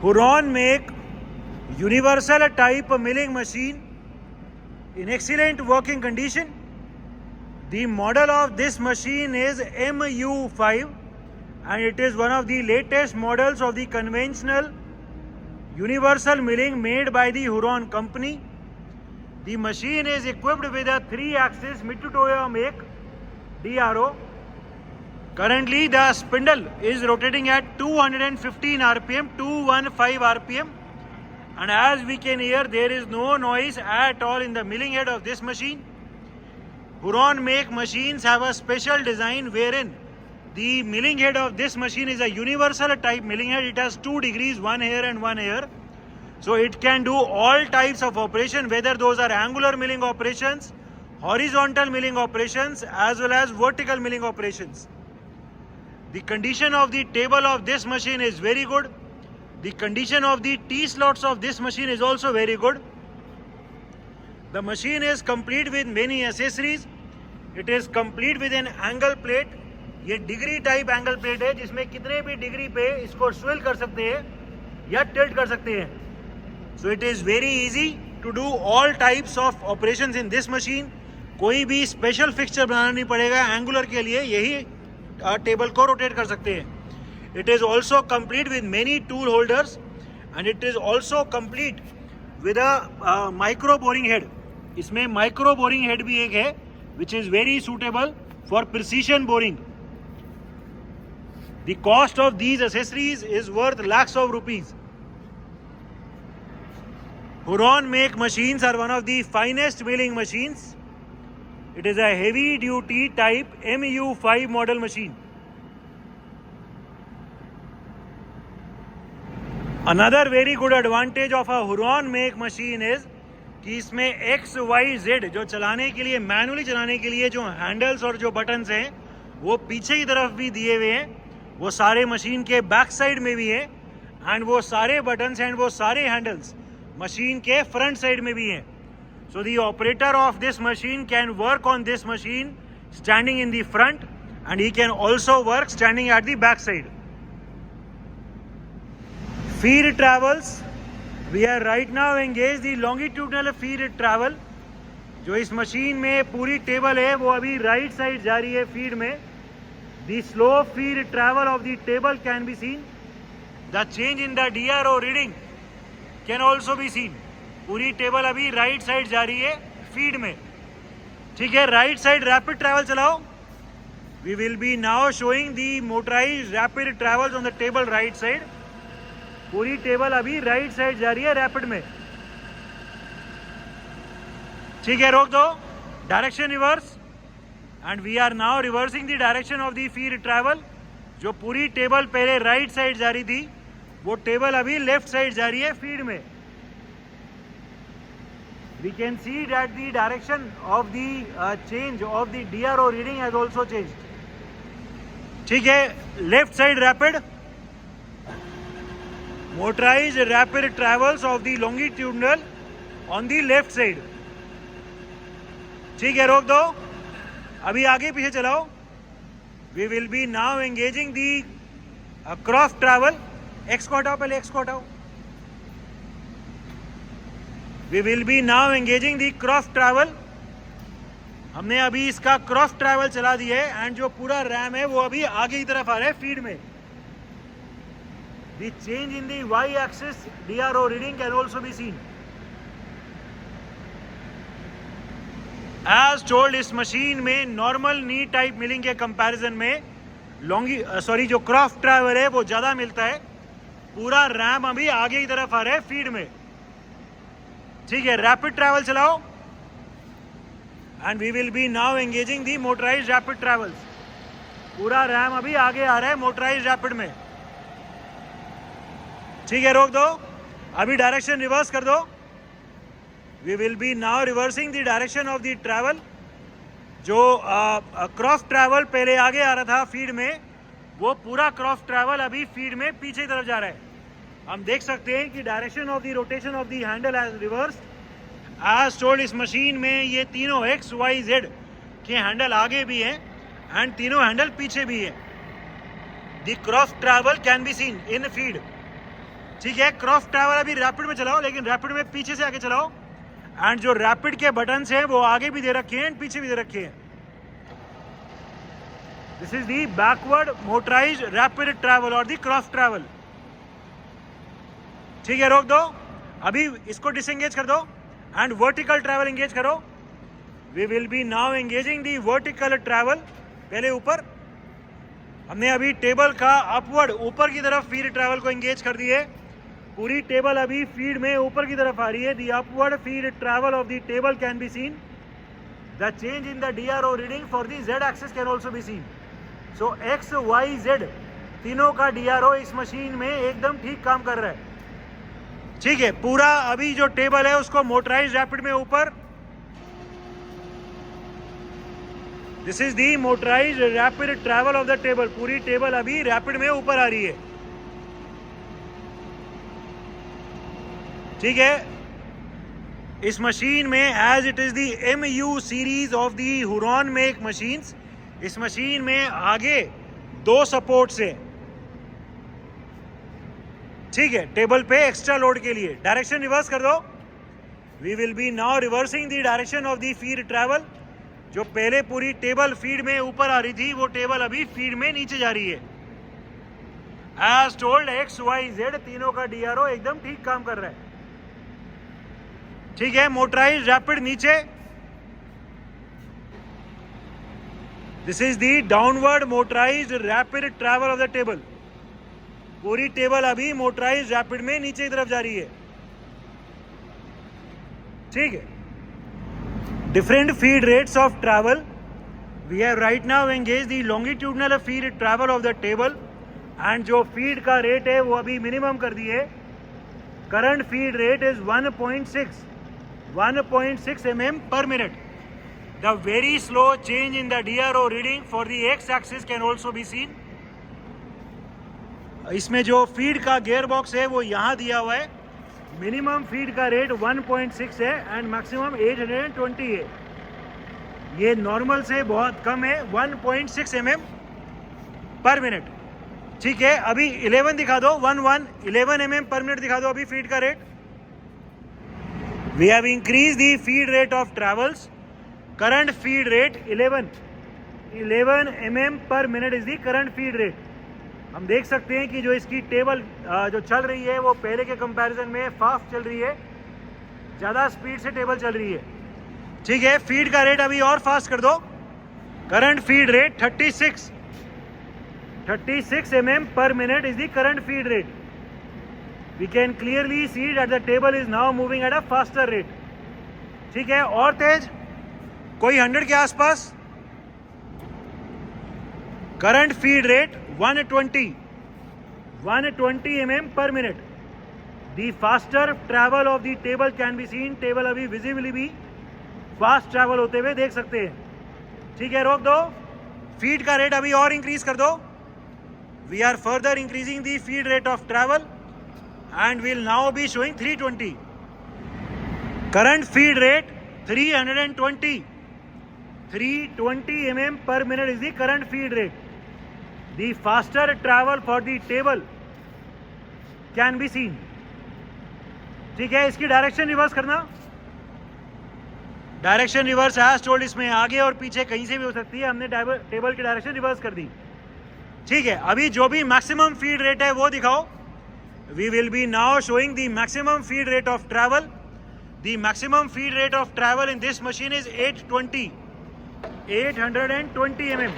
Huron make universal type milling machine in excellent working condition. The model of this machine is MU5 and it is one of the latest models of the conventional universal milling made by the Huron company. The machine is equipped with a 3-axis Mitutoyo make DRO. Currently the spindle is rotating at 215 RPM, 215 RPM, and as we can hear there is no noise at all in the milling head of this machine. Huron make machines have a special design wherein the milling head of this machine is a universal type milling head. It has 2 degrees, 1 here and 1 here. So it can do all types of operation, whether those are angular milling operations, horizontal milling operations, as well as vertical milling operations. The condition of the table of this machine is very good. The condition of the T-slots of this machine is also very good. The machine is complete with many accessories. It is complete with an angle plate. ये degree type angle plate है जिसमें कितने भी degree पे इसको swirl कर सकते हैं या टिल्ट कर सकते हैं. So it is very easy to do all types of operations in this machine. कोई भी स्पेशल फिक्सचर बनाना नहीं पड़ेगा. एंगुलर के लिए यही टेबल को रोटेट कर सकते हैं. It is also complete with many tool holders and it is also complete with a micro boring head. इसमें माइक्रो बोरिंग हेड भी एक है which is very suitable for precision boring. The cost of these accessories is worth lakhs of rupees. Huron make machines are one of the finest milling machines. It is a heavy duty type MU5 model machine. Another very good advantage of a Huron make machine is कि इसमें XYZ जो चलाने के लिए manually चलाने के लिए जो हैंडल्स और जो बटन्स हैं वो पीछे की तरफ भी दिए हुए हैं. वो सारे मशीन के बैक साइड में भी है एंड वो सारे बटन्स एंड वो सारे हैंडल्स मशीन के फ्रंट साइड में भी हैं. So the operator of this machine can work on this machine standing in the front and he can also work standing at the back side. Feed travels we are right now engage the longitudinal feed travel. जो इस machine में पूरी table है वो अभी right side जा रही है फीड में. The slow feed travel of the table can be seen. The change in the DRO reading can also be seen. पूरी टेबल अभी राइट साइड जा रही है फीड में. ठीक है, राइट साइड रैपिड ट्रैवल चलाओ. We will be now showing the motorized rapid travels on the table right side. पूरी टेबल अभी राइट साइड जा रही है रैपिड में. ठीक है, रोक दो. Direction reverse. And we are now reversing the direction of the feed travel. जो पूरी टेबल पहले राइट साइड जा रही थी वो टेबल अभी लेफ्ट साइड जा रही है फीड में. We can see that the direction of the change of the DRO reading has also changed. ठीक है, left side rapid motorised rapid travels of the longitudinal on the left side. ठीक है, रोक दो. अभी आगे पीछे चलाओ. We will be now engaging the cross travel. X को हटाओ, पहले एक्स को हटाओ. We will be now engaging the cross travel. हमने अभी इसका क्रॉस ट्रैवल चला दिया है एंड जो पूरा रैम है वो अभी आगे की तरफ आ रहा है फीड में. The change in the y axis DRO reading can also be seen. As told इस मशीन में नॉर्मल नी टाइप मिलिंग के कंपैरिजन में जो क्रॉस ट्रैवल है वो ज़्यादा मिलता है. पूरा रैम अभी आगे की तरफ आ रहा है फीड में. ठीक है, रैपिड ट्रैवल चलाओ and we will be now engaging the motorised rapid travels. पूरा रैम अभी आगे आ रहा है मोटराइज्ड रैपिड में. ठीक है, रोक दो. अभी डायरेक्शन रिवर्स कर दो. We will be now reversing the direction of the travel. जो क्रॉस ट्रैवल पहले आगे आ रहा था फीड में वो पूरा क्रॉस ट्रैवल अभी फीड में पीछे की तरफ जा रहा है. हम देख सकते हैं कि direction of the rotation of the handle as reverse. As told इस मशीन में ये तीनों XYZ के हैंडल आगे भी हैं एंड तीनों हैंडल पीछे भी हैं. The cross travel can be seen in feed. ठीक है, क्रॉफ्ट ट्रैवल अभी रैपिड में चलाओ, लेकिन रैपिड में पीछे से आगे चलाओ। एंड जो रैपिड के बटन हैं वो आगे भी दे रखे हैं एंड पीछे भी दे रखे हैं। This is the backward motorised rapid travel और दी क्रॉफ्ट ट्रैवल। ठीक है, रोक दो, अभी इसको डिसएंगेज कर दो एंड वर्टिकल ट्रैवल एंगेज करो। We will be now engaging the vertical travel. पहले ऊपर हमने अभी टेबल का अपवर्ड ऊपर की तरफ फीड ट्रैवल को एंगेज कर दिए। पूरी टेबल अभी फीड में ऊपर की तरफ आ रही है। दी upward feed travel of the table can be seen. The change in the DRO reading for the Z axis can also be scene. So X, Y, Z तीनों का DRO इस मशीन में एकदम ठीक काम कर रहा है। ठीक है, पूरा अभी जो टेबल है उसको मोटराइज रैपिड में ऊपर। This is the motorise rapid travel of the table. पूरी टेबल अभी रैपिड में ऊपर आ रही है। ठीक है, इस मशीन में as it is the MU series of the Huron make machines, इस मशीन में आगे 2 सपोर्ट्स है। ठीक है, टेबल पे एक्स्ट्रा लोड के लिए। डायरेक्शन रिवर्स कर दो। We will be now reversing the direction of the feed travel. जो पहले पूरी टेबल फीड में ऊपर आ रही थी वो टेबल अभी फीड में नीचे जा रही है। As told X, Y, Z तीनों का DRO एकदम ठीक काम कर रहा है। ठीक है, मोटराइज रैपिड नीचे। This is the downward motorise rapid travel of the table. पूरी टेबल अभी मोटराइज रैपिड में नीचे की तरफ जा रही है। ठीक है, different feed rates of travel. We have right now engage the longitudinal feed travel of the table and जो फीड का रेट है वो अभी मिनिमम कर दिए। Current feed rate is 1.6 mm per minute. The very slow change in the DRO reading for the X axis can also be seen. इसमें जो feed का गियर बॉक्स है वो यहाँ दिया हुआ है। मिनिमम फीड का रेट 1.6 है एंड मैक्सिमम 820 है। ये नॉर्मल से बहुत कम है, 1.6 mm पर मिनट। ठीक है, अभी 11 दिखा दो, 11 mm पर मिनट दिखा दो अभी फीड का rate. We have increased the feed rate of travels. Current feed rate 11 mm per minute is the current feed rate. हम देख सकते हैं कि जो इसकी टेबल जो चल रही है वो पहले के कंपैरिजन में फास्ट चल रही है, ज़्यादा स्पीड से टेबल चल रही है। ठीक है, फीड का रेट अभी और फास्ट कर दो। Current feed rate 36 mm per minute is the current feed rate. We can clearly see that the table is now moving at a faster rate. ठीक है, और तेज, कोई 100 के आसपास। Current feed rate 120 mm per minute. The faster travel of the table can be seen. Table अभी visibly भी fast travel होते हुए देख सकते हैं। ठीक है, रोक दो। फीड का रेट अभी और इंक्रीज कर दो। We are further increasing the feed rate of travel and will now be showing 320. Current feed rate 320 mm per minute is the current feed rate. The faster travel for the table can be seen. ठीक है, इसकी direction reverse करना। Direction reverse as told इसमें आगे और पीछे कहीं से भी हो सकती है। हमने टेबल की डायरेक्शन रिवर्स कर दी। ठीक है, अभी जो भी मैक्सिमम फीड रेट है वो दिखाओ। We will be now showing the maximum feed rate of travel. The maximum feed rate of travel in this machine is 820 mm.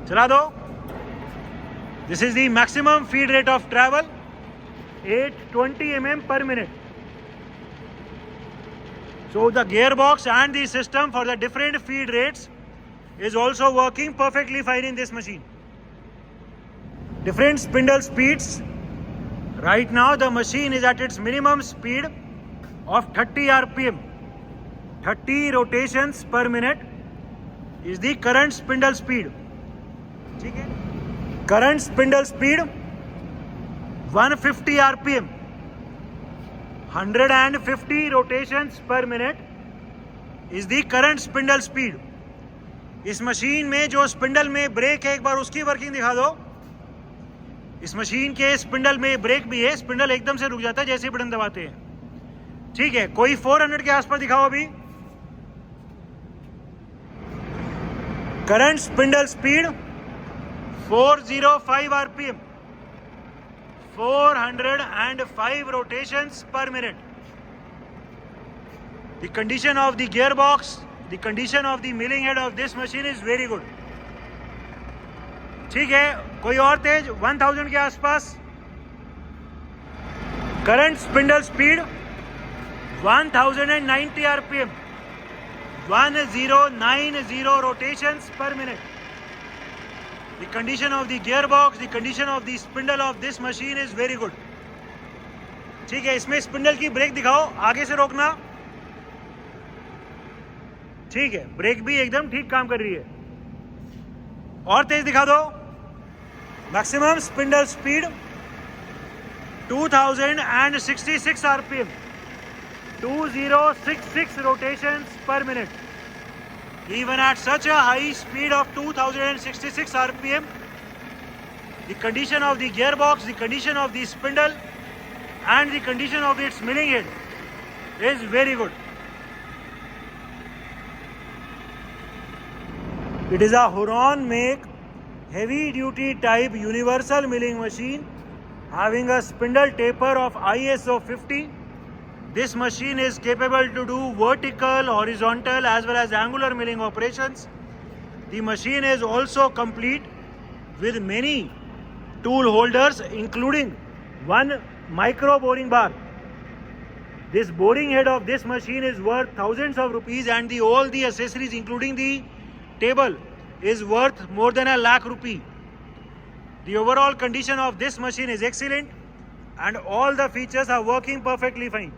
चला दो। This is the maximum feed rate of travel, 820 mm per minute. So the gearbox and the system for the different feed rates is also working perfectly fine in this machine. Different spindle speeds. Right now the machine is at its minimum speed of 30 rpm. 30 rotations per minute is the current spindle speed. ठीक है, current spindle speed 150 rpm. 150 rotations per minute is the current spindle speed. इस machine में जो spindle में break है एक बार उसकी working दिखा दो। इस मशीन के स्पिंडल में ब्रेक भी है, स्पिंडल एकदम से रुक जाता है जैसे ही बटन दबाते हैं। ठीक है, कोई 400 के आसपास दिखाओ अभी। Current spindle speed 405 RPM, 405 rotations per minute. The condition of the gearbox, the condition of the milling head of this machine is very good. ठीक है, कोई और तेज 1000 के आसपास। Current spindle speed 1090 RPM, 1090 rotations per minute. The condition of the gearbox, the condition of the spindle of this machine is very good. ठीक है, इसमें spindle की ब्रेक दिखाओ, आगे से रोकना। ठीक है, ब्रेक भी एकदम ठीक काम कर रही है। और तेज दिखा दो। Maximum spindle speed 2066 RPM, 2066 rotations per minute. Even at such a high speed of 2066 rpm, the condition of the gearbox, the condition of the spindle and the condition of its milling head is very good. It is a Huron make heavy duty type universal milling machine having a spindle taper of ISO 50. This machine is capable to do vertical, horizontal as well as angular milling operations. The machine is also complete with many tool holders including one micro boring bar. This boring head of this machine is worth thousands of rupees and all the accessories including the table is worth more than a lakh rupee. The overall condition of this machine is excellent and all the features are working perfectly fine.